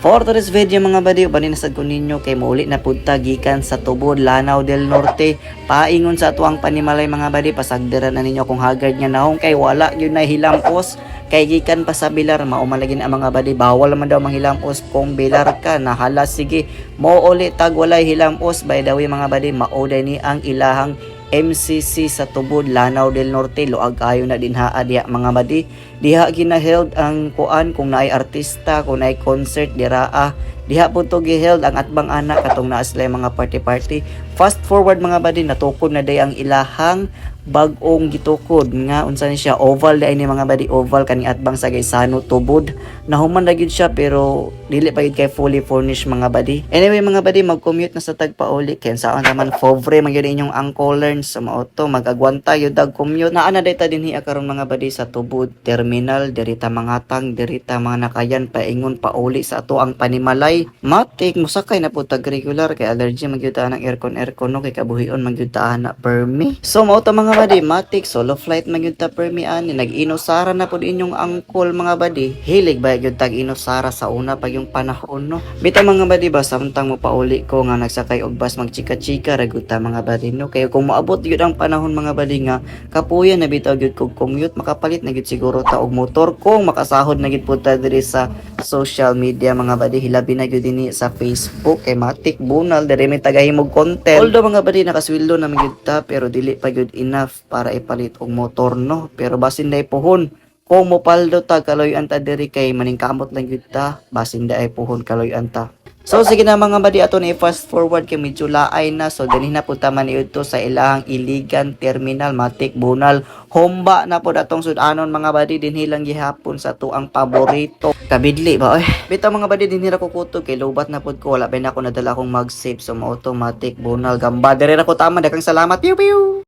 For today's video mga badi, baninasad ko ninyo kay mauli na punta gikan sa tubod Lanao del Norte. Paingon sa atuang panimalay mga badi, pasagdiran na ninyo kung hagard nga nahong kay wala yun na hilamos. Kay gikan pa sa bilar, maumalagin ang mga badi, bawal man daw manghilamos kung bilar ka. Nahala sige, mo uli tag walay hilamos. By the way mga badi, mauday ni ang ilahang MCC sa tubod Lanao del Norte. Luag ayo na din diha mga badi. Diha ginaheld ang kuan kung naay artista, kung naay concert diraa. Diha po to giheld ang atbang anak katong naa sila mga party. Fast forward mga badi, natukod na day ang ilahang bag-ong gitukod nga unsa ni siya oval day ni mga badi, oval kani atbang sa Gaisano tubod. Nahuman na gyud siya pero dili pa gyud kay fully furnished mga badi. Anyway mga badi, mag-commute na sa Tagpauli kay saan naman favre magyud inyong angkol learns sa auto mag-agwanta yun dag commute. Naa na data dinhi karon mga badi sa tubod terminal dirita mangatang dirita mga nakayan paingon pauli sa ato ang panimalay. Matik musakay na po tag regular kay allergy magyud ang aircon no kay kabuhion magyud na permi. So mao ta mga badi, matik solo flight magyud ta permi ani nag-inosara na pud inyong angkol mga badi. Hilig ba gyud tag inosara sa una pag yung panahon no. Bitaw mga badi ba samtang mo pauli ko nga nagsakay og bus magchika-chika ragyud ta mga badi no. Kay kung moabot gyud ang panahon mga badi nga kapuyan na bitaw gyud kog commute, makapalit na gyud siguro ta og motor kung makasahod na gyud pud ta diri sa social media mga badi. Hilabi na gyud dinhi sa Facebook kay matik bunal diri may tagahimog content. Although mga badi nakasweldo na gyud ta pero dili pa gyud enough para ipalit og motor no. Pero basin day pohon kung mopaldo ta kaloy-an ta diri kay maningkamot lang gyud ta, basin day pohon kaloy-an ta. So sige na mga badi, ato ni fast forward kay medyo laay na. So dinhi na pud ta maniud to sa ilahang iligan terminal matik bunal. Homba na pud atong sudanon mga badi, dinhi lang gihapon sa tuang paborito. Kabidli ba oy. Bitaw mga badi, dinhi ra ko kutog kay lobat na pud ko, wala pa na ako nadala akong mag-save. So automatic bunal gamba. Diri ra ko tama, daghang salamat. Pew pew.